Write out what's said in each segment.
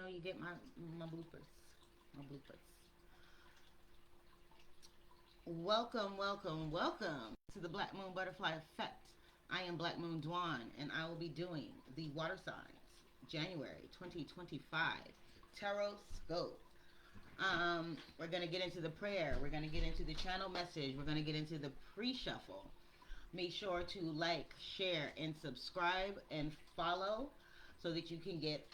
you get my bloopers. My bloopers. Welcome, welcome, welcome to the Black Moon Butterfly Effect. I am Black Moon Dwan, and I will be doing the water signs January 2025 Tarot Scope. We're going to get into the prayer. We're going to get into the channel message. We're going to get into the pre-shuffle. Make sure to like, share, and subscribe and follow so that you can get,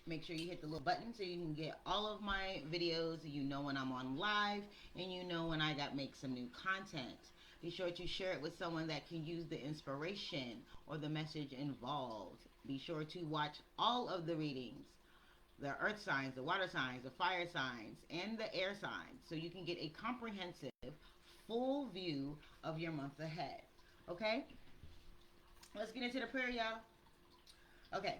make sure you hit the little button so you can get all of my videos. You know when I'm on live, and you know when I got make some new content. Be sure to share it with someone that can use the inspiration or the message involved. Be sure to watch all of the readings, the earth signs, the water signs, the fire signs, and the air signs, so you can get a comprehensive, full view of your month ahead. Okay? Let's get into the prayer, y'all. Okay.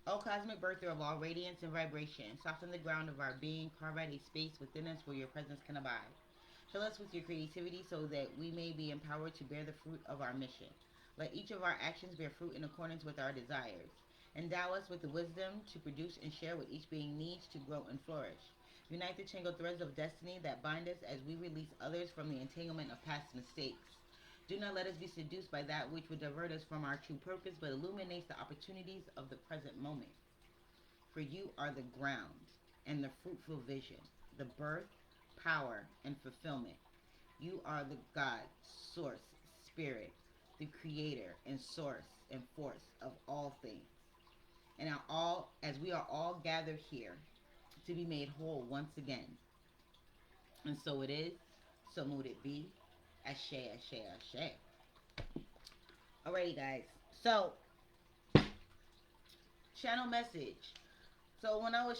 O cosmic birther of all radiance and vibration, soften the ground of our being, carve out a space within us where your presence can abide. Fill us with your creativity so that we may be empowered to bear the fruit of our mission. Let each of our actions bear fruit in accordance with our desires. Endow us with the wisdom to produce and share what each being needs to grow and flourish. Unite the tangled threads of destiny that bind us as we release others from the entanglement of past mistakes. Do not let us be seduced by that which would divert us from our true purpose, but illuminates the opportunities of the present moment. For you are the ground and the fruitful vision, the birth, power, and fulfillment. You are the God, source, spirit, the creator and source and force of all things. And are all, as we are all gathered here to be made whole once again. And so it is, so mote it be. Ashe, ashe, ashe. Alrighty, guys. So, channel message. So when I was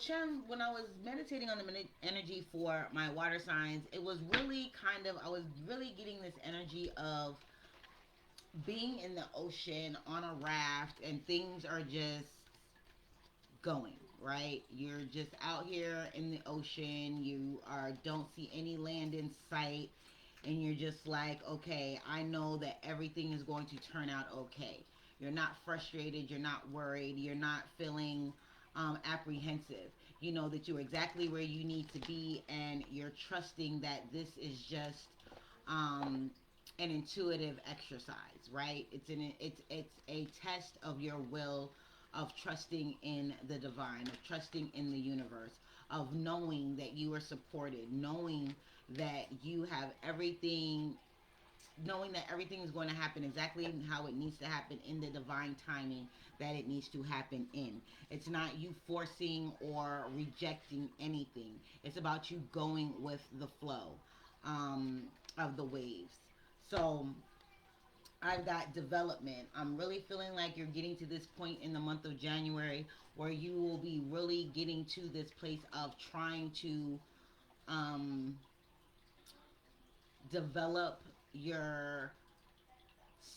meditating on the energy for my water signs, it was really kind of, I was really getting this energy of being in the ocean on a raft, and things are just going, right? You're just out here in the ocean. You don't see any land in sight, and you're just like, okay, I know that everything is going to turn out okay. You're not frustrated. You're not worried. You're not feeling apprehensive. You know that you're exactly where you need to be, and you're trusting that this is just an intuitive exercise, right? It's a test of your will, of trusting in the divine, of trusting in the universe, of knowing that you are supported, knowing that you have everything, knowing that everything is going to happen exactly how it needs to happen in the divine timing that it needs to happen in. It's not you forcing or rejecting anything. It's about you going with the flow of the waves. So I've got development. I'm really feeling like you're getting to this point in the month of January where you will be really getting to this place of trying to develop your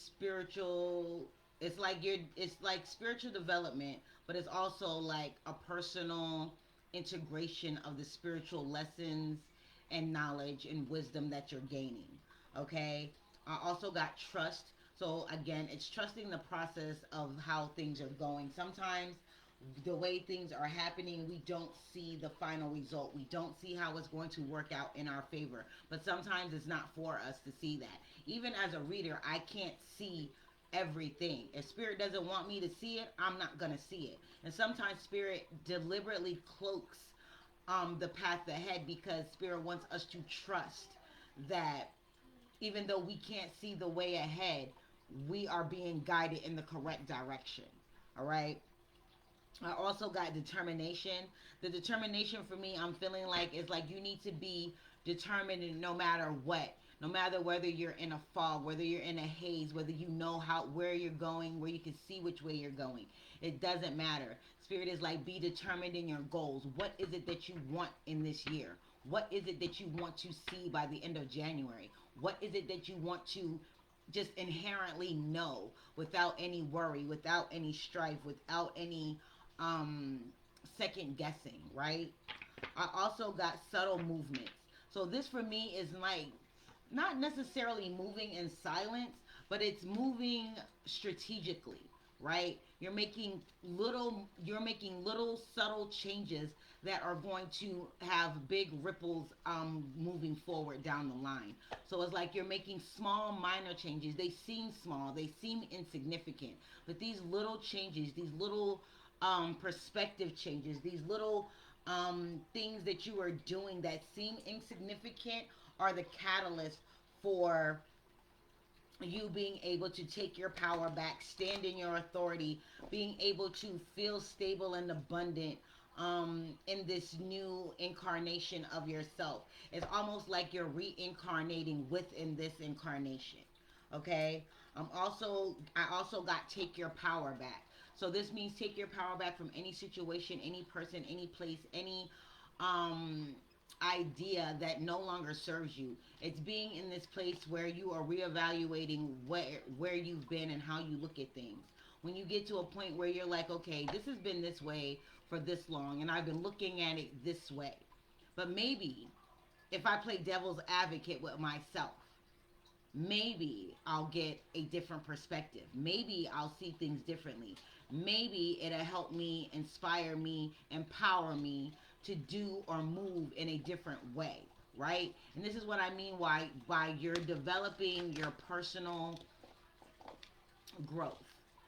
spiritual, it's like spiritual development, but it's also like a personal integration of the spiritual lessons and knowledge and wisdom that you're gaining. Okay, I also got trust. So again, it's trusting the process of how things are going. Sometimes the way things are happening, we don't see the final result. We don't see how it's going to work out in our favor. But sometimes it's not for us to see that. Even as a reader, I can't see everything. If spirit doesn't want me to see it, I'm not going to see it. And sometimes spirit deliberately cloaks the path ahead, because spirit wants us to trust that even though we can't see the way ahead, we are being guided in the correct direction. All right. I also got determination. The determination for me, I'm feeling like, is like you need to be determined no matter what. No matter whether you're in a fog, whether you're in a haze, whether you know where you're going, where you can see which way you're going. It doesn't matter. Spirit is like, be determined in your goals. What is it that you want in this year? What is it that you want to see by the end of January? What is it that you want to just inherently know without any worry, without any strife, without any second guessing, right? I also got subtle movements. So this for me is like not necessarily moving in silence, but it's moving strategically, right? you're making little subtle changes that are going to have big ripples moving forward down the line. So it's like you're making small minor changes. They seem small, they seem insignificant, but these little changes, these little perspective changes, these little things that you are doing that seem insignificant are the catalyst for you being able to take your power back, stand in your authority, being able to feel stable and abundant in this new incarnation of yourself. It's almost like you're reincarnating within this incarnation. Okay. I also got take your power back. So this means take your power back from any situation, any person, any place, any um idea that no longer serves you. It's being in this place where you are reevaluating where you've been and how you look at things. When you get to a point where you're like, okay, this has been this way for this long and I've been looking at it this way. But maybe if I play devil's advocate with myself, maybe I'll get a different perspective. Maybe I'll see things differently. Maybe it'll help me, inspire me, empower me to do or move in a different way, right? And this is what I mean why you're developing your personal growth,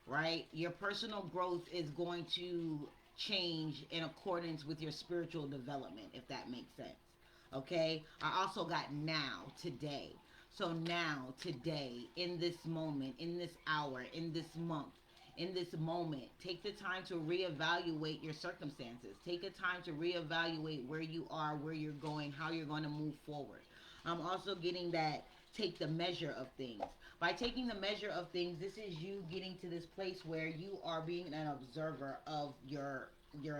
right? Your personal growth is going to change in accordance with your spiritual development, if that makes sense. Okay? I also got now, today. So now, today, in this moment, in this hour, in this month, in this moment, take the time to reevaluate your circumstances. Take the time to reevaluate where you are, where you're going, how you're going to move forward. I'm also getting that take the measure of things. By taking the measure of things, this is you getting to this place where you are being an observer of your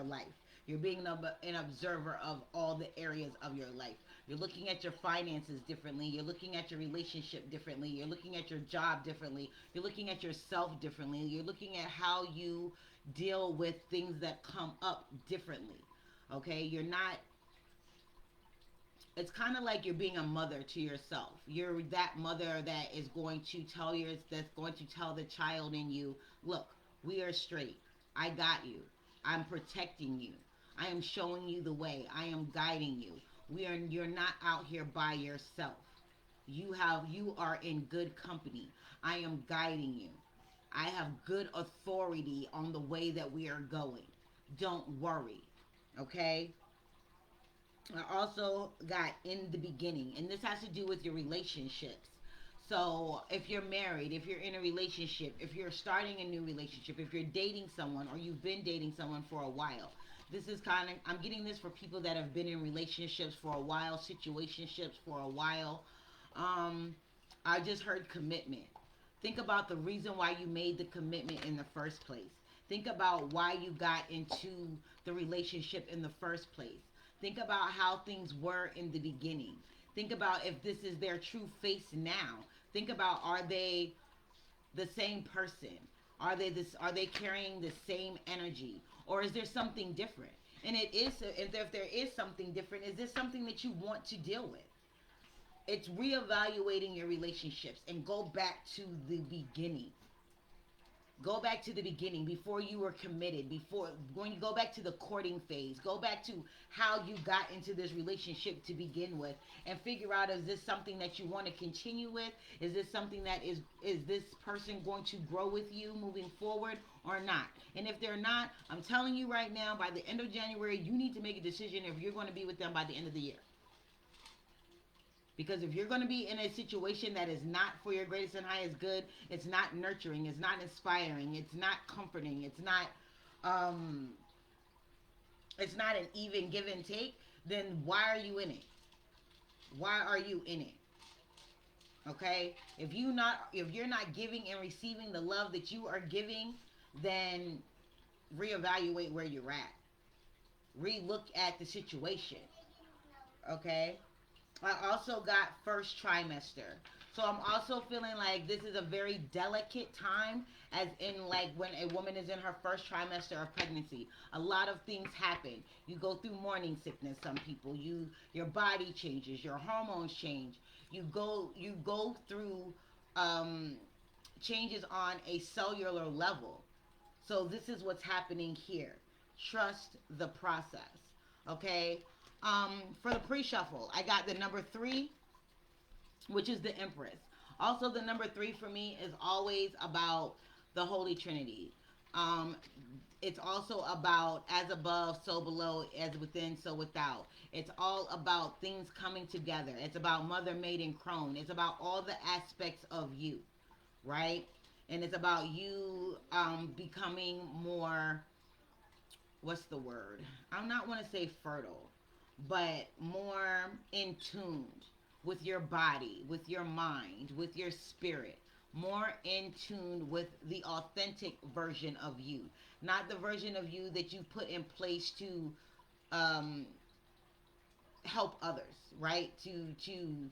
life. You're being an observer of all the areas of your life. You're looking at your finances differently. You're looking at your relationship differently. You're looking at your job differently. You're looking at yourself differently. You're looking at how you deal with things that come up differently. Okay? You're not, it's kind of like you're being a mother to yourself. You're that mother that is going to that's going to tell the child in you, look, we are straight. I got you. I'm protecting you. I am showing you the way. I am guiding you. You're not out here by yourself. You are in good company. I am guiding you. I have good authority on the way that we are going. Don't worry. Okay? I also got in the beginning, and this has to do with your relationships. So, if you're married, if you're in a relationship, if you're starting a new relationship, if you're dating someone or you've been dating someone for a while, this is kind of, I'm getting this for people that have been in relationships for a while, situationships for a while. I just heard commitment. Think about the reason why you made the commitment in the first place. Think about why you got into the relationship in the first place. Think about how things were in the beginning. Think about if this is their true face now. Think about, are they the same person? Are they carrying the same energy, or is there something different? And if there is something different, is this something that you want to deal with? It's reevaluating your relationships and go back to the beginning. Go back to the beginning before you were committed, before when you go back to the courting phase, go back to how you got into this relationship to begin with and figure out, is this something that you want to continue with? Is this something that is this person going to grow with you moving forward or not? And if they're not, I'm telling you right now, by the end of January, you need to make a decision if you're going to be with them by the end of the year. Because if you're going to be in a situation that is not for your greatest and highest good, it's not nurturing, it's not inspiring, it's not comforting, it's not an even give and take, then why are you in it? Why are you in it? Okay? If you're not giving and receiving the love that you are giving, then reevaluate where you're at. Relook at the situation. Okay? I also got first trimester. So I'm also feeling like this is a very delicate time, as in like when a woman is in her first trimester of pregnancy. A lot of things happen. You go through morning sickness, some people. Your body changes, your hormones change. You go through changes on a cellular level. So this is what's happening here. Trust the process. Okay. For the pre-shuffle, I got the number 3, which is the Empress. Also, the number 3 for me is always about the Holy Trinity. Um, it's also about as above, so below, as within, so without. It's all about things coming together. It's about Mother, Maiden, Crone. It's about all the aspects of you, right? And it's about you becoming more, what's the word? I'm not want to say fertile, but more in tune with your body, with your mind, with your spirit. More in tune with the authentic version of you, not the version of you that you put in place to um, help others, right? To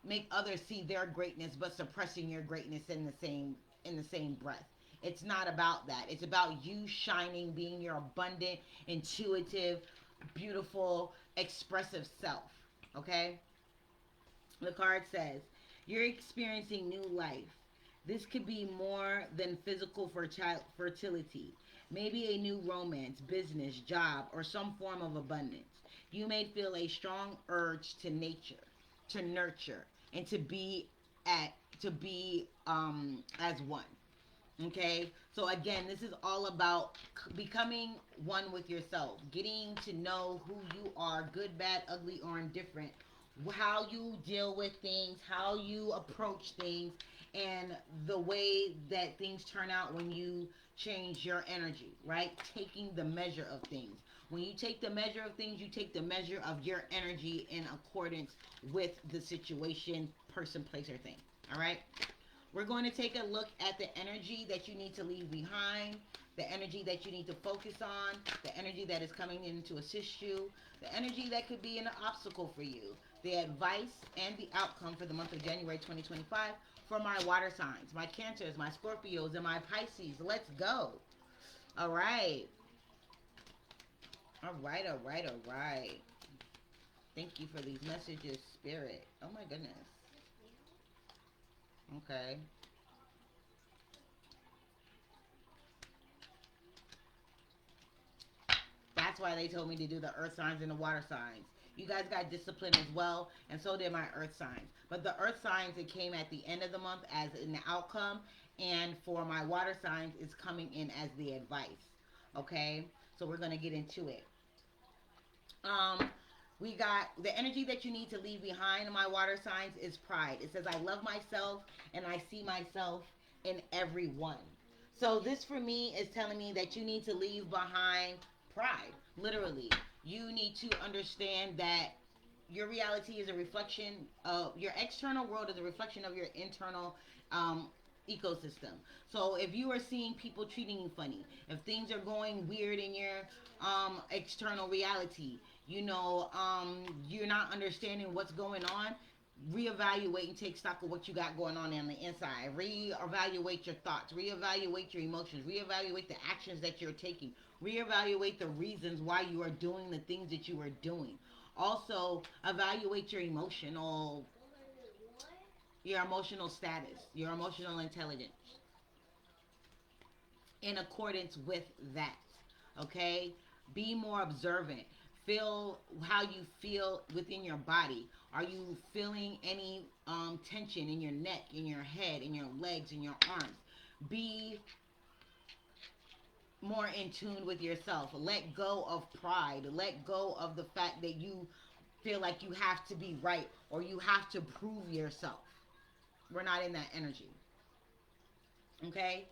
make others see their greatness, but suppressing your greatness in the same breath. It's not about that. It's about you shining, being your abundant, intuitive, beautiful, expressive self. Okay? The card says, you're experiencing new life. This could be more than physical fertility. Maybe a new romance, business, job, or some form of abundance. You may feel a strong urge to nature, to nurture, and at to be as one. Okay, so again, this is all about becoming one with yourself, getting to know who you are, good, bad, ugly, or indifferent, how you deal with things, how you approach things, and the way that things turn out when you change your energy, right? Taking the measure of things. When you take the measure of things, you take the measure of your energy in accordance with the situation, person, place, or thing. All right? We're going to take a look at the energy that you need to leave behind, the energy that you need to focus on, the energy that is coming in to assist you, the energy that could be an obstacle for you, the advice and the outcome for the month of January 2025 for my water signs, my Cancers, my Scorpios, and my Pisces. Let's go. All right. All right, all right, all right. Thank you for these messages, Spirit. Oh my goodness. Okay. That's why they told me to do the earth signs and the water signs. You guys got discipline as well, and so did my earth signs. But the earth signs, it came at the end of the month as an outcome, and for my water signs, it's coming in as the advice. Okay? So we're going to get into it. Um, we got the energy that you need to leave behind in my water signs is pride. It says, I love myself and I see myself in everyone. So this for me is telling me that you need to leave behind pride. Literally. You need to understand that your reality is a reflection of your external world is a reflection of your internal ecosystem. So if you are seeing people treating you funny, if things are going weird in your external reality, you're not understanding what's going on, reevaluate and take stock of what you got going on the inside. Reevaluate your thoughts, reevaluate your emotions, reevaluate the actions that you're taking, reevaluate the reasons why you are doing the things that you are doing. Also, evaluate your emotional status, your emotional intelligence in accordance with that. Okay? Be more observant. Feel how you feel within your body. Are you feeling any tension in your neck, in your head, in your legs, in your arms? Be more in tune with yourself. Let go of pride. Let go of the fact that you feel like you have to be right or you have to prove yourself. We're not in that energy. Okay?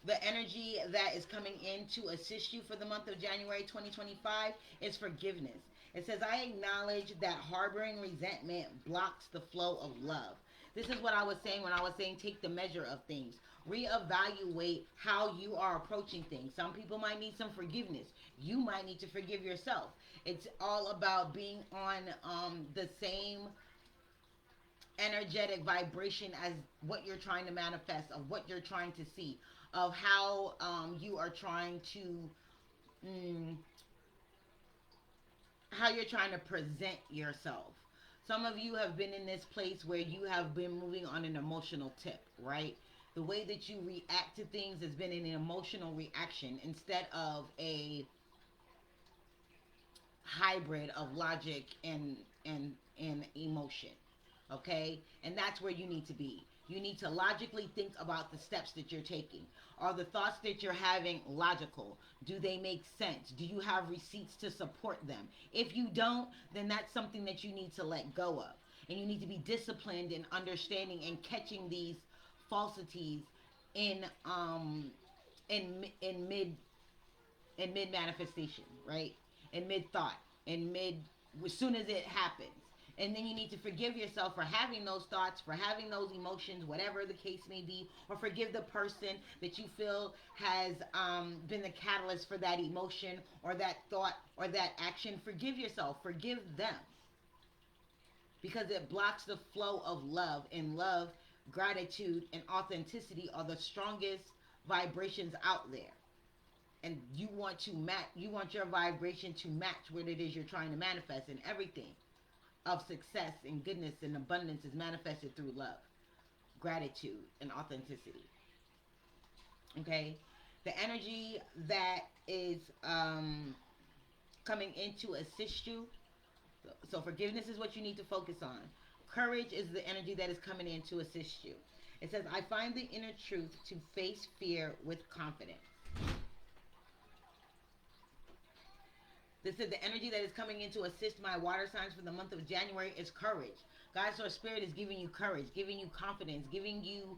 The energy that is coming in to assist you for the month of January 2025 is forgiveness. It says, I acknowledge that harboring resentment blocks the flow of love. This is what I was saying when I was saying take the measure of things. Reevaluate how you are approaching things. Some people might need some forgiveness. You might need to forgive yourself. It's all about being on the same energetic vibration as what you're trying to manifest, of what you're trying to see, of how you are trying to, how you're trying to present yourself. Some of you have been in this place where you have been moving on an emotional tip, right? The way that you react to things has been an emotional reaction instead of a hybrid of logic and emotion. Okay? And that's where you need to be. You need to logically think about the steps that you're taking. Are the thoughts that you're having logical? Do they make sense? Do you have receipts to support them? If you don't, then that's something that you need to let go of. And you need to be disciplined in understanding and catching these falsities in in mid manifestation, right? In mid thought, in mid as soon as it happens. And then you need to forgive yourself for having those thoughts, for having those emotions, whatever the case may be, or forgive the person that you feel has been the catalyst for that emotion or that thought or that action. Forgive yourself, forgive them, because it blocks the flow of love. And love, gratitude, and authenticity are the strongest vibrations out there. And you want to match, you want your vibration to match what it is you're trying to manifest. And everything of success and goodness and abundance is manifested through love, gratitude, and authenticity. Okay? The energy that is coming in to assist you. So forgiveness is what you need to focus on. Courage is the energy that is coming in to assist you. It says, I find the inner truth to face fear with confidence. This is the energy that is coming in to assist my water signs for the month of January is courage. God's Source Spirit is giving you courage, giving you confidence, giving you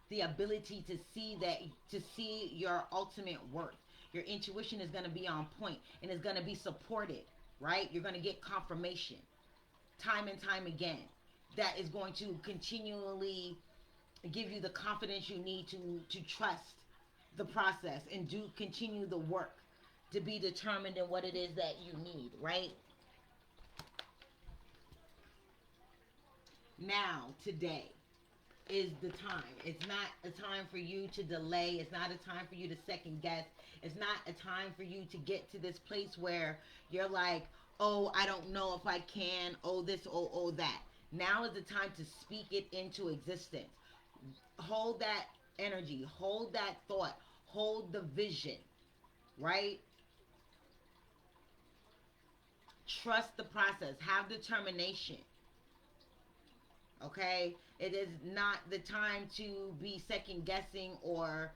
the ability to see your ultimate worth. Your intuition is going to be on point and is going to be supported, right? You're going to get confirmation time and time again. That is going to continually give you the confidence you need to trust the process and continue the work, to be determined in what it is that you need, right? Now, today is the time. It's not a time for you to delay. It's not a time for you to second guess. It's not a time for you to get to this place where you're like, oh, I don't know if I can, oh this, oh that. Now is the time to speak it into existence. Hold that energy, hold that thought, hold the vision, right? Trust the process. Have determination. Okay? It is not the time to be second guessing or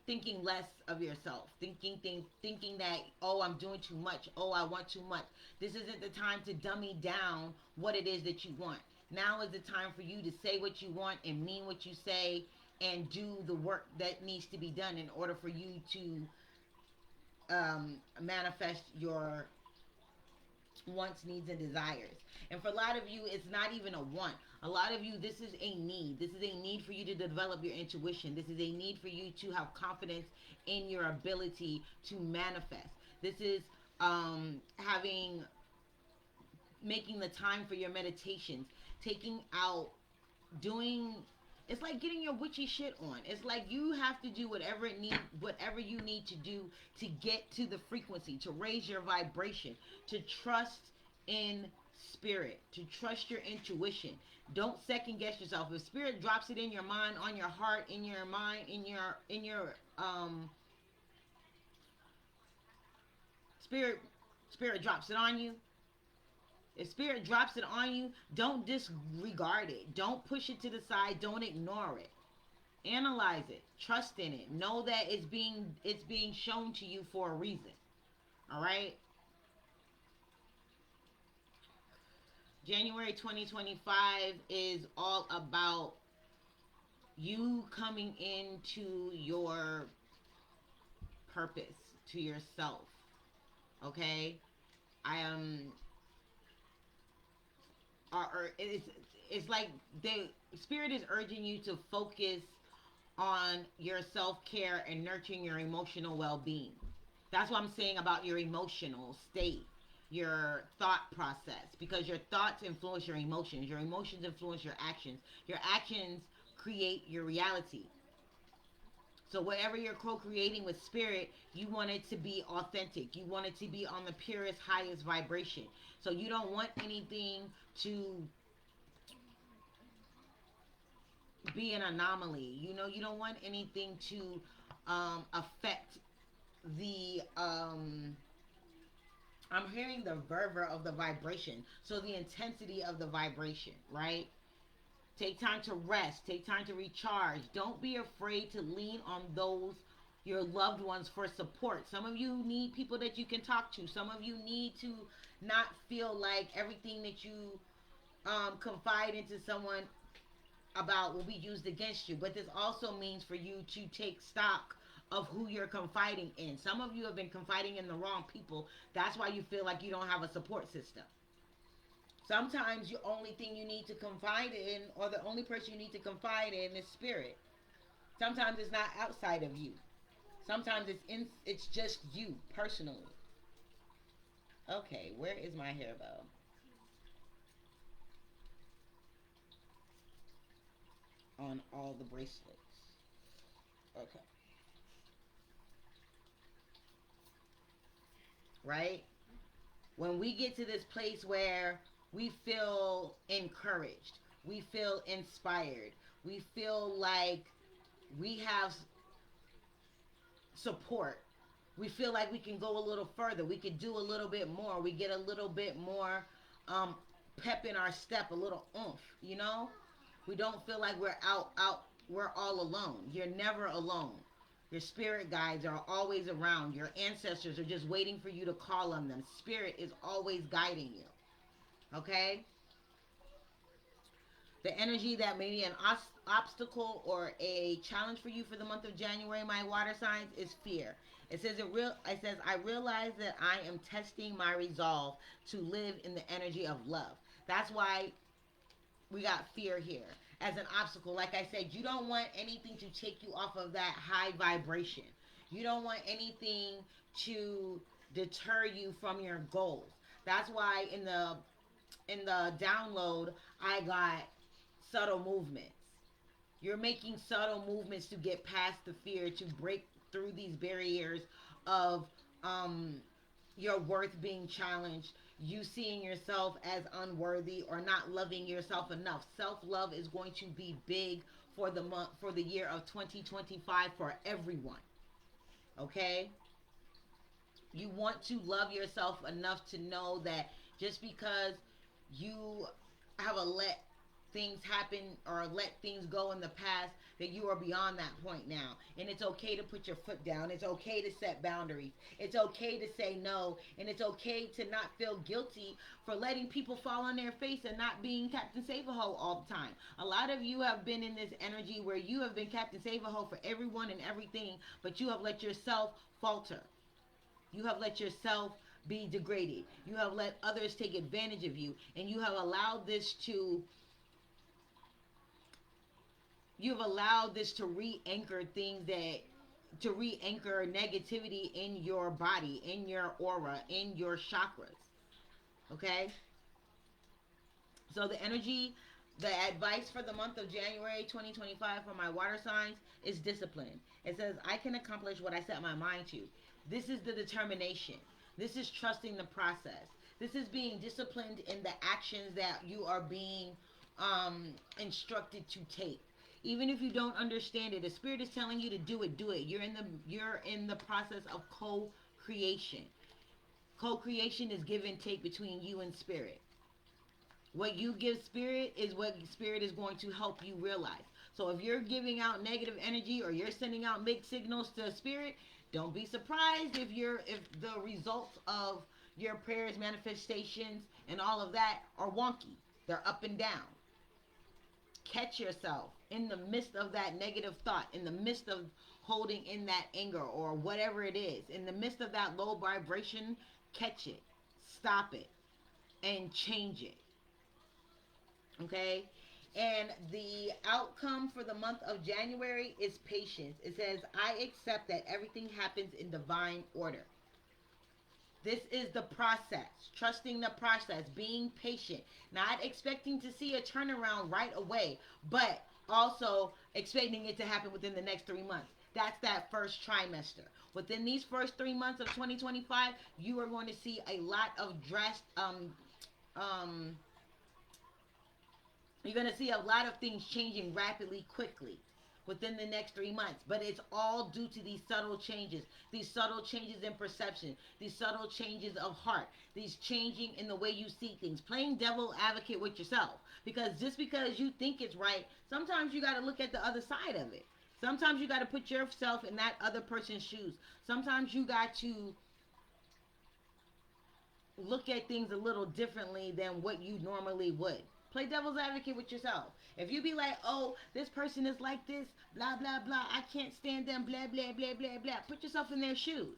thinking less of yourself. Thinking that, oh, I'm doing too much. Oh, I want too much. This isn't the time to dummy down what it is that you want. Now is the time for you to say what you want and mean what you say and do the work that needs to be done in order for you to manifest your wants, needs, and desires. And for a lot of you, it's not even a want. A lot of you, this is a need. This is a need for you to develop your intuition. This is a need for you to have confidence in your ability to manifest. This is making the time for your meditations, taking out, doing. It's like getting your witchy shit on. It's like you have to do whatever you need to do to get to the frequency, to raise your vibration, to trust in spirit, to trust your intuition. Don't second guess yourself. If spirit drops it in your mind, on your heart, in your mind, in your spirit drops it on you. If spirit drops it on you, don't disregard it. Don't push it to the side. Don't ignore it. Analyze it. Trust in it. Know that it's being shown to you for a reason. All right? January 2025 is all about you coming into your purpose, to yourself. Okay? It's like the spirit is urging you to focus on your self-care and nurturing your emotional well-being. That's what I'm saying about your emotional state, your thought process, because your thoughts influence your emotions influence your actions create your reality. So whatever you're co-creating with spirit, you want it to be authentic. You want it to be on the purest, highest vibration. So you don't want anything to be an anomaly. You know, you don't want anything to affect the I'm hearing the fervor of the vibration. So the intensity of the vibration, right? Take time to rest, take time to recharge. Don't be afraid to lean on those your loved ones for support. Some of you need people that you can talk to. Some of you need to not feel like everything that you confide into someone about will be used against you. But this also means for you to take stock of who you're confiding in. Some of you have been confiding in the wrong people. That's why you feel like you don't have a support system. Sometimes the only thing you need to confide in, or the only person you need to confide in, is spirit. Sometimes it's not outside of you. Sometimes it's just you personally. Okay, where is my hair bow? On all the bracelets. Okay. Right? When we get to this place where we feel encouraged, we feel inspired, we feel like we have support, we feel like we can go a little further, we can do a little bit more, we get a little bit more um, pep in our step, a little oomph, you know? We don't feel like we're all alone. You're never alone. Your spirit guides are always around. Your ancestors are just waiting for you to call on them. Spirit is always guiding you. Okay? The energy that may be an obstacle or a challenge for you for the month of January, my water signs, is fear. It says I realize that I am testing my resolve to live in the energy of love. That's why we got fear here as an obstacle. Like I said, you don't want anything to take you off of that high vibration. You don't want anything to deter you from your goals. That's why in the download I got subtle movements. You're making subtle movements to get past the fear, to break through these barriers of um, your worth being challenged, you seeing yourself as unworthy or not loving yourself enough. Self-love is going to be big for the year of 2025 for everyone. Okay? You want to love yourself enough to know that just because you have a let things happen or let things go in the past, that you are beyond that point now, and it's okay to put your foot down, it's okay to set boundaries, it's okay to say no, and it's okay to not feel guilty for letting people fall on their face and not being Captain Save-A-Ho all the time. A lot of you have been in this energy where you have been Captain Save-A-Ho for everyone and everything, but you have let yourself falter. You have let yourself be degraded. You have let others take advantage of you, and you've allowed this to re-anchor things that to re-anchor negativity in your body, in your aura, in your chakras. Okay? So the advice for the month of January 2025 for my water signs is discipline. It says, I can accomplish what I set my mind to. This is the determination. This is trusting the process. This is being disciplined in the actions that you are being instructed to take. Even if you don't understand it, the spirit is telling you to do it. Do it. You're in the process of co-creation. Co-creation is give and take between you and spirit. What you give spirit is what spirit is going to help you realize. So if you're giving out negative energy or you're sending out mixed signals to spirit, don't be surprised if the results of your prayers, manifestations, and all of that are wonky. They're up and down. Catch yourself in the midst of that negative thought, in the midst of holding in that anger or whatever it is, in the midst of that low vibration, catch it, stop it, and change it. Okay? And the outcome for the month of January is patience. It says, I accept that everything happens in divine order. This is the process. Trusting the process. Being patient. Not expecting to see a turnaround right away, but also expecting it to happen within the next 3 months. That's that first trimester. Within these first 3 months of 2025, you are going to see a lot of You're going to see a lot of things changing rapidly, quickly within the next 3 months. But it's all due to these subtle changes, these subtle changes in perception, these subtle changes of heart, these changing in the way you see things, playing devil advocate with yourself. Because just because you think it's right, sometimes you got to look at the other side of it. Sometimes you got to put yourself in that other person's shoes. Sometimes you got to look at things a little differently than what you normally would. Play devil's advocate with yourself. If you be like, oh, this person is like this, blah, blah, blah, I can't stand them, blah, blah, blah, blah, blah. Put yourself in their shoes.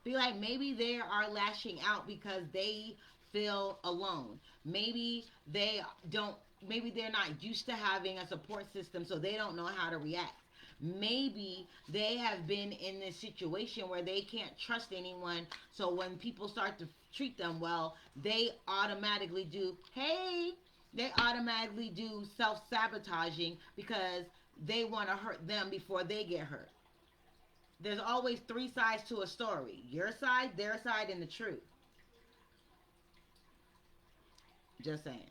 Be like, maybe they are lashing out because they feel alone. Maybe they don't, maybe they're not used to having a support system, so they don't know how to react. Maybe they have been in this situation where they can't trust anyone, so when people start to treat them well, they automatically do, hey, they automatically do self-sabotaging because they want to hurt them before they get hurt. There's always three sides to a story: your side, their side, and the truth. Just saying.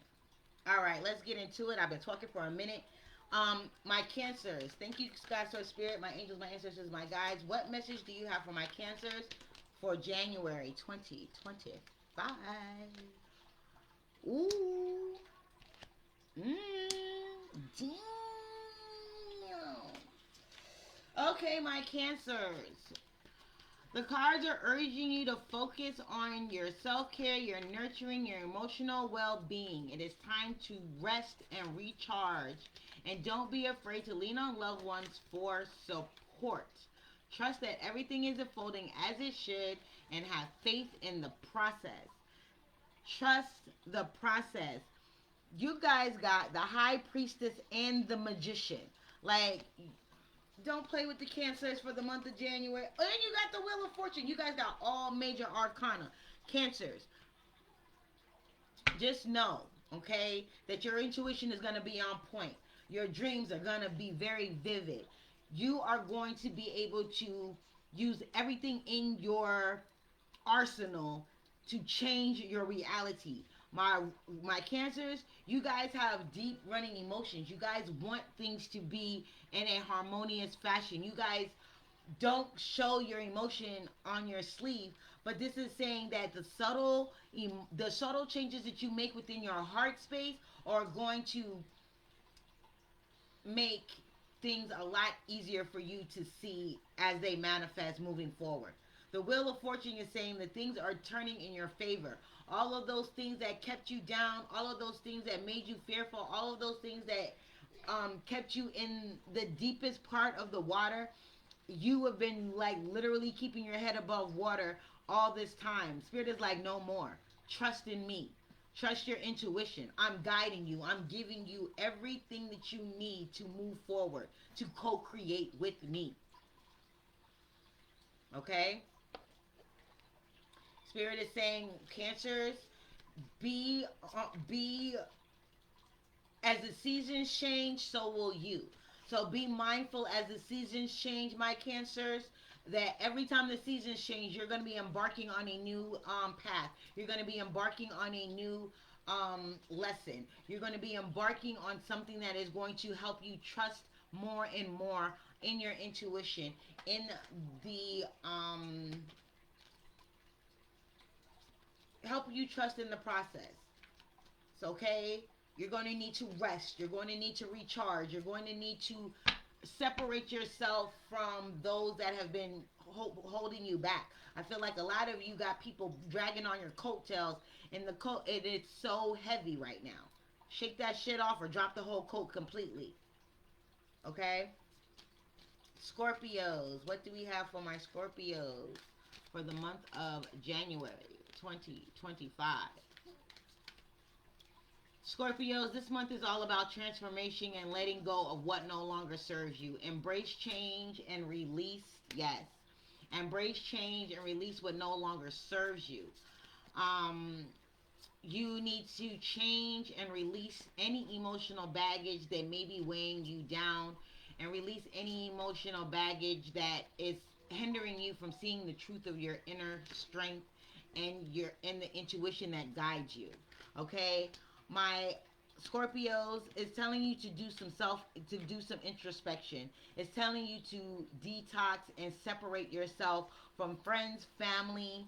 All right, let's get into it. I've been talking for a minute. My Cancers. Thank you, God, Source Spirit, my angels, my ancestors, my guides. What message do you have for my Cancers for January 2025? Ooh. Damn. Okay, my Cancers. The cards are urging you to focus on your self-care, your nurturing, your emotional well-being. It is time to rest and recharge. And don't be afraid to lean on loved ones for support. Trust that everything is unfolding as it should and have faith in the process. Trust the process. You guys got the High Priestess and the Magician. Like, don't play with the Cancers for the month of January. And you got the Wheel of Fortune. You guys got all major arcana. Cancers, just know, okay, that your intuition is going to be on point. Your dreams are going to be very vivid. You are going to be able to use everything in your arsenal to change your reality. My Cancers, you guys have deep running emotions. You guys want things to be in a harmonious fashion. You guys don't show your emotion on your sleeve, but this is saying that the subtle changes that you make within your heart space are going to make things a lot easier for you to see as they manifest moving forward. The Wheel of Fortune is saying that things are turning in your favor. All of those things that kept you down, all of those things that made you fearful, all of those things that kept you in the deepest part of the water, you have been like literally keeping your head above water all this time. Spirit is like, no more. Trust in me. Trust your intuition. I'm guiding you. I'm giving you everything that you need to move forward, to co-create with me. Okay? Spirit is saying, Cancers, be as the seasons change, so will you. So be mindful as the seasons change, my Cancers, that every time the seasons change, you're going to be embarking on a new path. You're going to be embarking on a new lesson. You're going to be embarking on something that is going to help you trust more and more in your intuition, in the help you trust in the process. It's okay. You're going to need to rest. You're going to need to recharge. You're going to need to separate yourself from those that have been holding you back. I feel like a lot of you got people dragging on your coattails, and it's so heavy right now. Shake that shit off or drop the whole coat completely. Okay? Scorpios. What do we have for my Scorpios for the month of January 2025? Scorpios, this month is all about transformation and letting go of what no longer serves you. Embrace change and release. Yes. Embrace change and release what no longer serves you. You need to change and release any emotional baggage that may be weighing you down, and release any emotional baggage that is hindering you from seeing the truth of your inner strength and the intuition that guides you. Okay? My Scorpios, is telling you to do some introspection. It's telling you to detox and separate yourself from friends, family,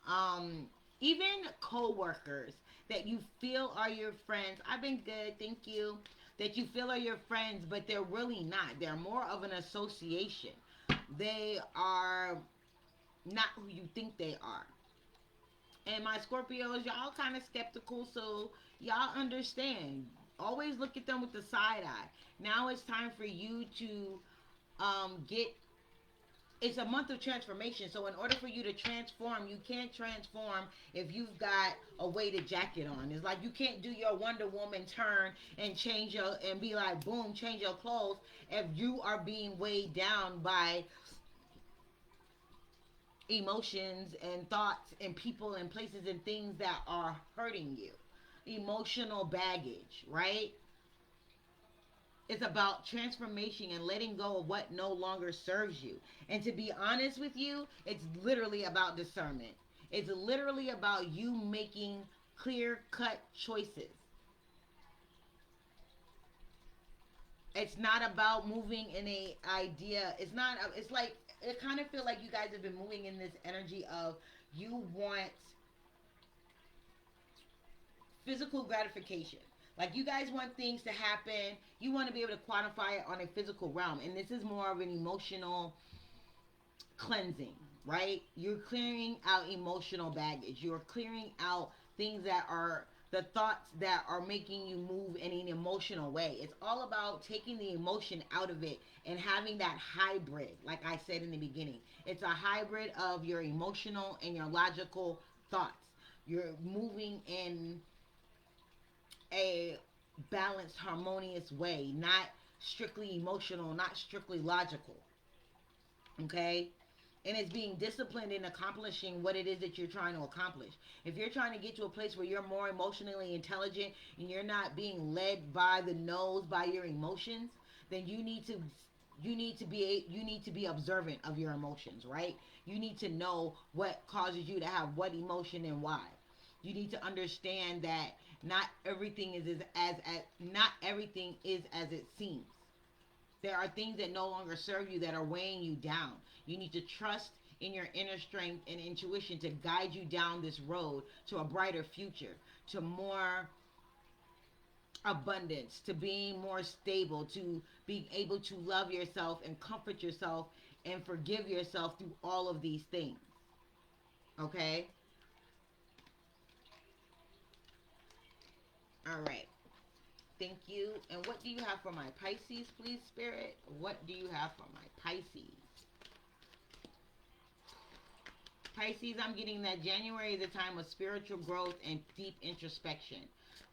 um, even co-workers that you feel are your friends. I've been good, thank you. That you feel are your friends, but they're really not. They're more of an association. They are not who you think they are. And my Scorpios, y'all kind of skeptical, so y'all understand. Always look at them with the side eye. Now it's time for you to get. It's a month of transformation, so in order for you to transform, you can't transform if you've got a weighted jacket on. It's like you can't do your Wonder Woman turn and change your and be like boom, change your clothes if you are being weighed down by emotions and thoughts and people and places and things that are hurting you. Emotional baggage, right? It's about transformation and letting go of what no longer serves you. And to be honest with you, it's literally about discernment. It's literally about you making clear cut choices. It's not about moving in a idea. It's not. It's like it kind of feel like you guys have been moving in this energy of you want physical gratification. Like you guys want things to happen. You want to be able to quantify it on a physical realm, and this is more of an emotional cleansing, right? You're clearing out emotional baggage. You're clearing out things that are the thoughts that are making you move in an emotional way. It's all about taking the emotion out of it and having that hybrid, like I said in the beginning. It's a hybrid of your emotional and your logical thoughts. You're moving in a balanced, harmonious way, not strictly emotional, not strictly logical. Okay? And it's being disciplined in accomplishing what it is that you're trying to accomplish. If you're trying to get to a place where you're more emotionally intelligent and you're not being led by the nose by your emotions, then you need to be observant of your emotions, right? You need to know what causes you to have what emotion and why. You need to understand that not everything is not everything is as it seems. There are things that no longer serve you that are weighing you down. You need to trust in your inner strength and intuition to guide you down this road to a brighter future, to more abundance, to being more stable, to being able to love yourself and comfort yourself and forgive yourself through all of these things. Okay? All right. Thank you. And what do you have for my Pisces, please, Spirit? What do you have for my Pisces? Pisces, I'm getting that January is a time of spiritual growth and deep introspection.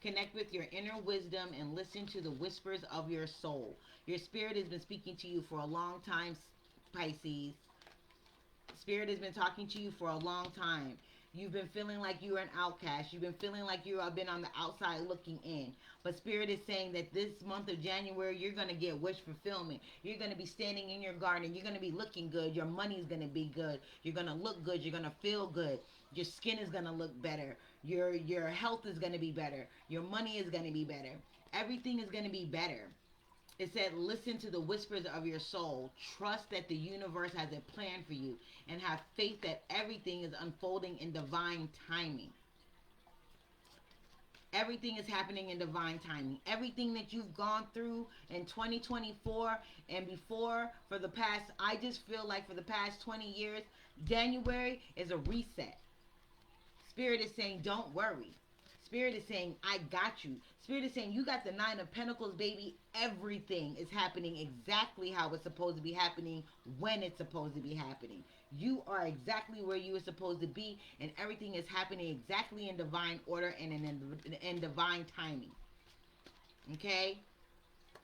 Connect with your inner wisdom and listen to the whispers of your soul. Your spirit has been speaking to you for a long time, Pisces. Spirit has been talking to you for a long time. You've been feeling like you're an outcast. You've been feeling like you have been on the outside looking in. But Spirit is saying that this month of January, you're going to get wish fulfillment. You're going to be standing in your garden. You're going to be looking good. Your money's going to be good. You're going to look good. You're going to feel good. Your skin is going to look better. Your health is going to be better. Your money is going to be better. Everything is going to be better. It said, listen to the whispers of your soul. Trust that the universe has a plan for you. And have faith that everything is unfolding in divine timing. Everything is happening in divine timing. Everything that you've gone through in 2024 and before for the past, I just feel like for the past 20 years, January is a reset. Spirit is saying, don't worry. Spirit is saying, I got you. Spirit is saying, you got the Nine of Pentacles, baby. Everything is happening exactly how it's supposed to be happening when it's supposed to be happening. You are exactly where you are supposed to be, and everything is happening exactly in divine order and in divine timing. Okay?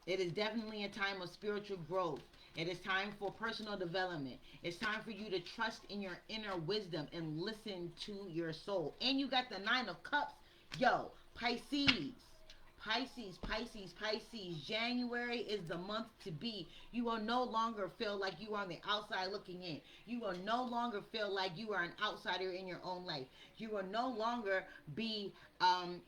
It is definitely a time of spiritual growth. It is time for personal development. It's time for you to trust in your inner wisdom and listen to your soul. And you got the Nine of Cups. Yo, Pisces. Pisces, Pisces, Pisces. January is the month to be. You will no longer feel like you are on the outside looking in. You will no longer feel like you are an outsider in your own life. You will no longer be an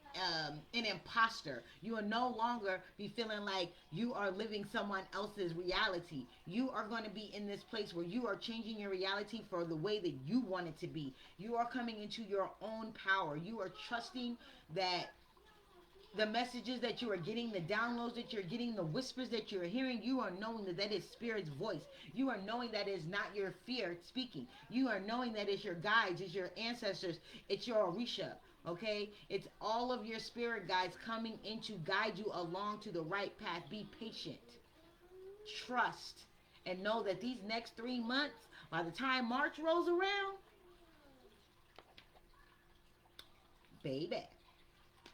imposter. You will no longer be feeling like you are living someone else's reality. You are going to be in this place where you are changing your reality for the way that you want it to be. You are coming into your own power. You are trusting that the messages that you are getting, the downloads that you're getting, the whispers that you're hearing, you are knowing that that is Spirit's voice. You are knowing that is not your fear speaking. You are knowing that it's your guides, it's your ancestors, it's your Orisha. Okay? It's all of your spirit guides coming in to guide you along to the right path. Be patient. Trust. And know that these next 3 months, by the time March rolls around, baby,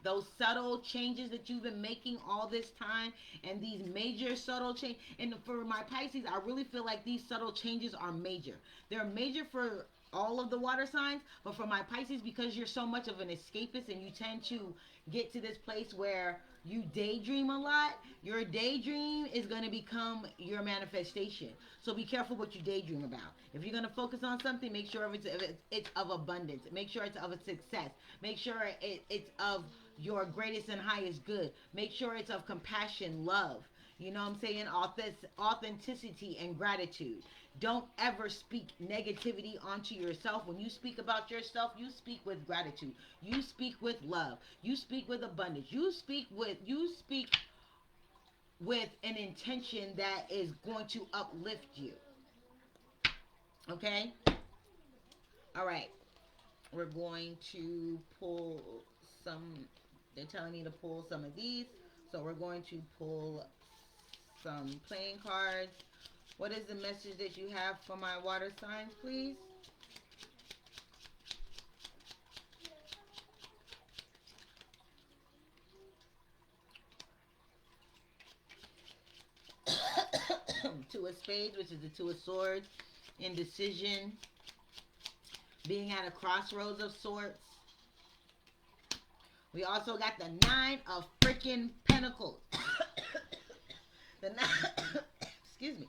those subtle changes that you've been making all this time, and these major subtle changes, and for my Pisces, I really feel like these subtle changes are major. They're major for all of the water signs, but for my Pisces, because you're so much of an escapist and you tend to get to this place where you daydream a lot, your daydream is going to become your manifestation. So be careful what you daydream about. If you're going to focus on something, make sure it's of abundance. Make sure it's of a success. Make sure it's of your greatest and highest good. Make sure it's of compassion, love. You know what I'm saying? Authenticity and gratitude. Don't ever speak negativity onto yourself. When you speak about yourself, you speak with gratitude. You speak with love. You speak with abundance. You speak with an intention that is going to uplift you. Okay? All right. We're going to pull some. They're telling me to pull some of these. So we're going to pull some playing cards. What is the message that you have for my water signs, please? Two of Spades, which is the Two of Swords. Indecision. Being at a crossroads of sorts. We also got the Nine of freaking Pentacles. The nine, excuse me.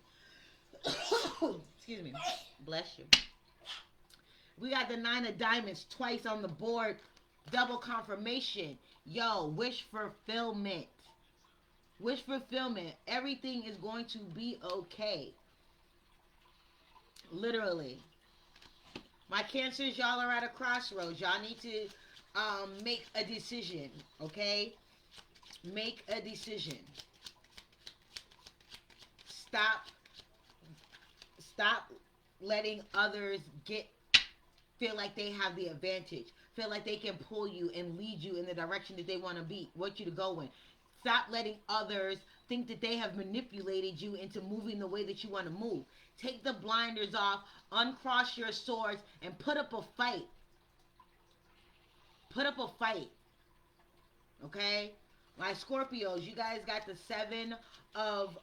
Excuse me. Bless you. We got the Nine of Diamonds twice on the board. Double confirmation. Yo, wish fulfillment. Wish fulfillment. Everything is going to be okay. Literally. My Cancers, y'all are at a crossroads. Y'all need to make a decision. Okay? Make a decision. Stop letting others feel like they have the advantage. Feel like they can pull you and lead you in the direction that they want you to go in. Stop letting others think that they have manipulated you into moving the way that you want to move. Take the blinders off, uncross your swords, and put up a fight. Put up a fight. Okay? My Scorpios, you guys got the Seven of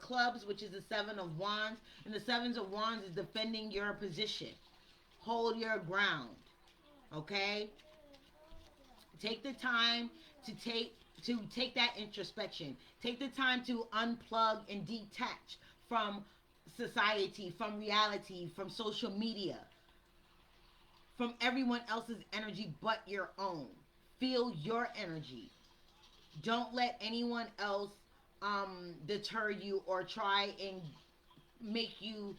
Clubs, which is the Seven of Wands. And the Seven of Wands is defending your position. Hold your ground. Okay? Take the time to take that introspection. Take the time to unplug and detach from society, from reality, from social media, from everyone else's energy but your own. Feel your energy. Don't let anyone else deter you or try and make you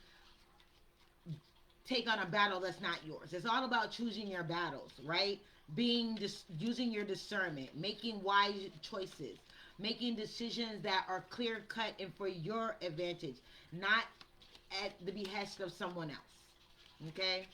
take on a battle that's not yours. It's all about choosing your battles, right? Using your discernment, making wise choices, making decisions that are clear cut and for your advantage, not at the behest of someone else. Okay?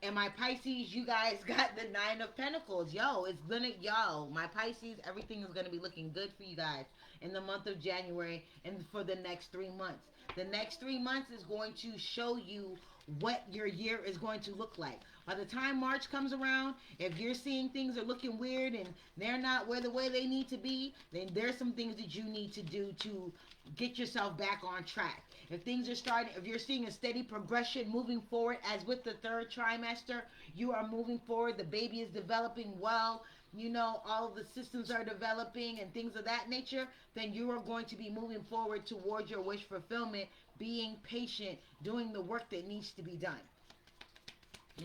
And my Pisces, you guys got the Nine of Pentacles. My Pisces, everything is gonna be looking good for you guys in the month of January and for the next 3 months. The next 3 months is going to show you what your year is going to look like. By the time March comes around, if you're seeing things are looking weird and they're not where the way they need to be, then there's some things that you need to do to get yourself back on track. If things are starting, if you're seeing a steady progression moving forward, as with the third trimester, you are moving forward. The baby is developing well. You know, all of the systems are developing and things of that nature. Then you are going to be moving forward towards your wish fulfillment, being patient, doing the work that needs to be done.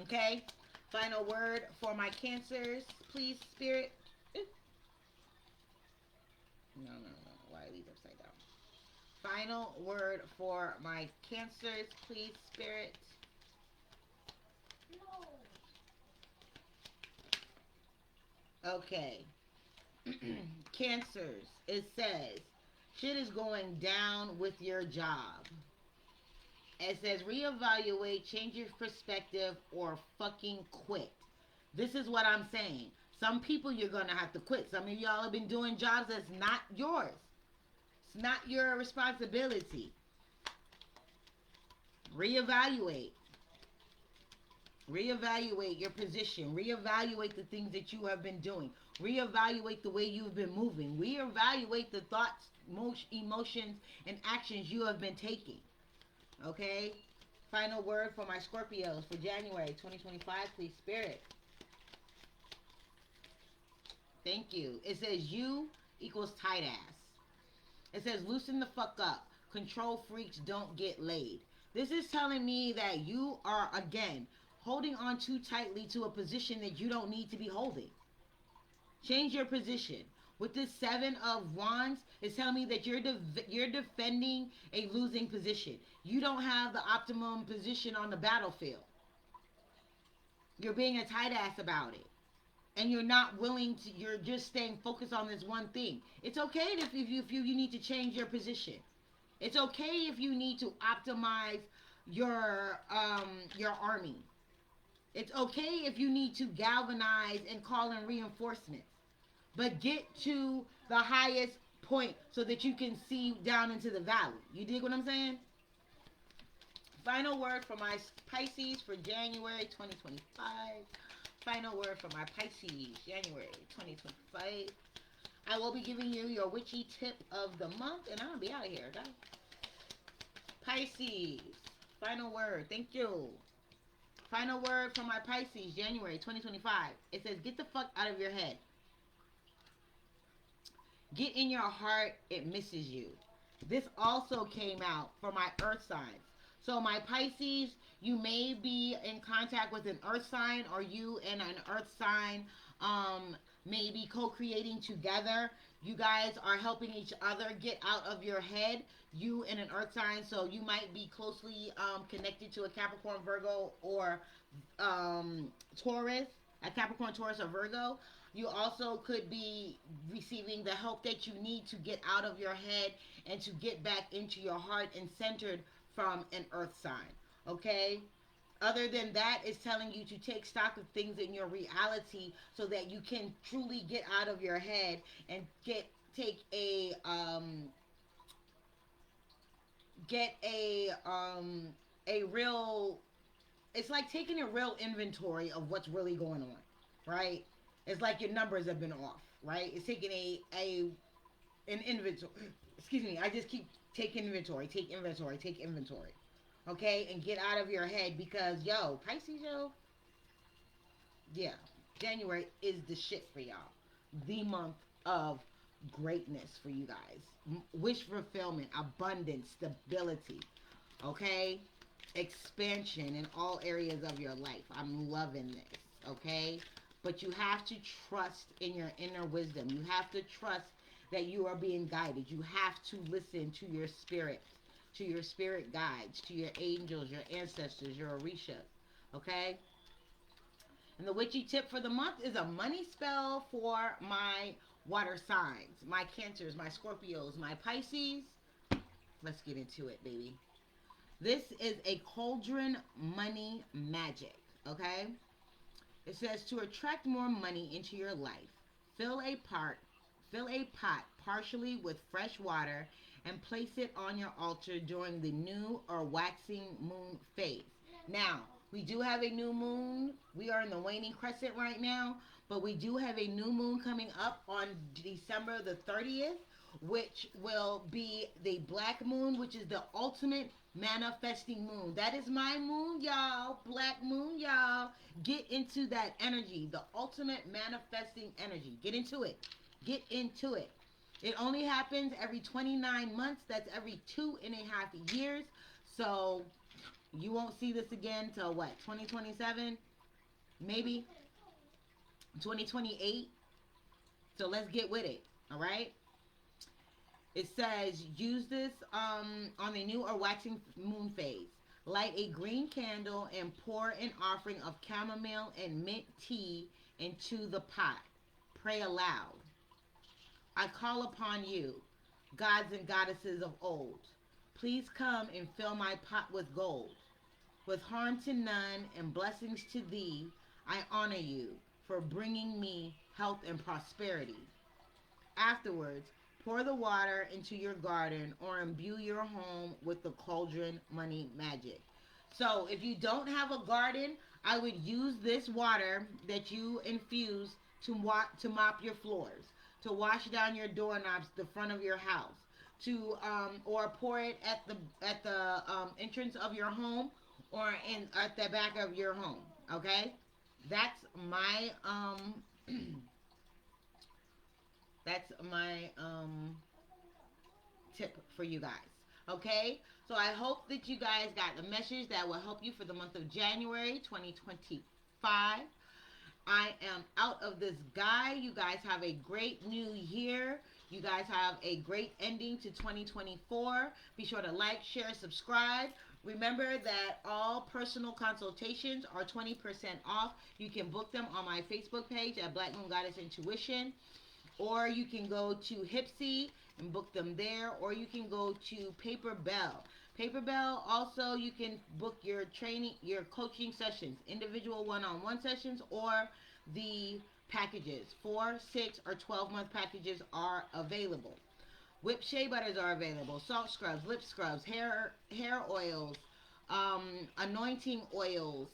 Okay? Final word for my Cancers, please, Spirit. No, no, no. Why are these upside down? Final word for my Cancers, please, Spirit. Okay. Cancers, it says, shit is going down with your job. It says, reevaluate, change your perspective, or fucking quit. This is what I'm saying. Some people you're going to have to quit. Some of y'all have been doing jobs that's not yours. It's not your responsibility. Reevaluate. Reevaluate your position. Reevaluate the things that you have been doing. Reevaluate the way you've been moving. Reevaluate the thoughts, emotions, and actions you have been taking. Okay? Final word for my Scorpios for January 2025, please, Spirit. Thank you. It says you equals tight ass. It says loosen the fuck up. Control freaks don't get laid. This is telling me that you are, again, holding on too tightly to a position that you don't need to be holding. Change your position. With this Seven of Wands, it's telling me that you're defending a losing position. You don't have the optimum position on the battlefield. You're being a tight ass about it. And you're not willing to, you're just staying focused on this one thing. It's okay if you need to change your position. It's okay if you need to optimize your army. It's okay if you need to galvanize and call in reinforcements. But get to the highest point so that you can see down into the valley. You dig what I'm saying? Final word for my Pisces for January 2025. Final word for my Pisces, January 2025. I will be giving you your witchy tip of the month, and I'm going to be out of here, guys. Pisces, final word. Thank you. Final word for my Pisces, January 2025. It says, get the fuck out of your head. Get in your heart, it misses you. This also came out for my earth signs. So my Pisces, you may be in contact with an earth sign, or you and an earth sign may be co-creating together. You guys are helping each other get out of your head, you and an earth sign. So you might be closely connected to a Capricorn, Virgo, or Taurus, a Capricorn, Taurus, or Virgo. You also could be receiving the help that you need to get out of your head and to get back into your heart and centered from an earth sign. Okay? Other than that, it's telling you to take stock of things in your reality so that you can truly get out of your head and take a real, it's like taking a real inventory of what's really going on, right? It's like your numbers have been off, right? It's taking an inventory. Excuse me. I just keep take inventory. Okay, and get out of your head because Pisces, yeah, January is the shit for y'all. The month of greatness for you guys. Wish fulfillment, abundance, stability. Okay, expansion in all areas of your life. I'm loving this. Okay. But you have to trust in your inner wisdom. You have to trust that you are being guided. You have to listen to your spirit guides, to your angels, your ancestors, your orishas. Okay? And the witchy tip for the month is a money spell for my water signs, my Cancers, my Scorpios, my Pisces. Let's get into it, baby. This is a cauldron money magic. Okay? It says to attract more money into your life, fill a pot partially with fresh water and place it on your altar during the new or waxing moon phase. Now, we do have a new moon. We are in the waning crescent right now, but we do have a new moon coming up on December the 30th, which will be the black moon, which is the ultimate manifesting moon. That is my moon, y'all. Black moon, y'all. Get into that energy, the ultimate manifesting energy. Get into it. Get into it. It only happens every 29 months. That's every 2.5 years. So you won't see this again till what? 2027? Maybe 2028. So let's get with it. All right. It says use this on the new or waxing moon phase. Light a green candle and pour an offering of chamomile and mint tea into the pot. Pray aloud. I call upon you, gods and goddesses of old. Please come and fill my pot with gold. With harm to none and blessings to thee, I honor you for bringing me health and prosperity. Afterwards, pour the water into your garden or imbue your home with the cauldron money magic. So, if you don't have a garden, I would use this water that you infuse to mop your floors, to wash down your doorknobs, the front of your house, to or pour it at the entrance of your home or in at the back of your home. Okay, that's my that's my tip for you guys. Okay? So I hope that you guys got the message that will help you for the month of January 2025. I am out of this guy. You guys have a great new year. You guys have a great ending to 2024. Be sure to like, share, subscribe. Remember that all personal consultations are 20% off. You can book them on my Facebook page at Black Moon Goddess Intuition, or you can go to Hipsy and book them there, or you can go to Paper Bell. Paper Bell, also you can book your training, your coaching sessions, individual one-on-one sessions, or the packages. 4, 6, or 12-month packages are available. Whipped shea butters are available, salt scrubs, lip scrubs, hair oils, anointing oils,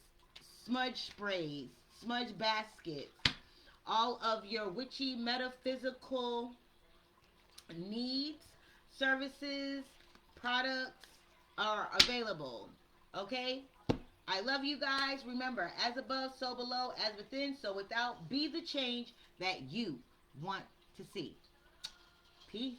smudge sprays, smudge baskets. All of your witchy metaphysical needs, services, products are available. Okay? I love you guys. Remember, as above, so below, as within, so without. Be the change that you want to see. Peace.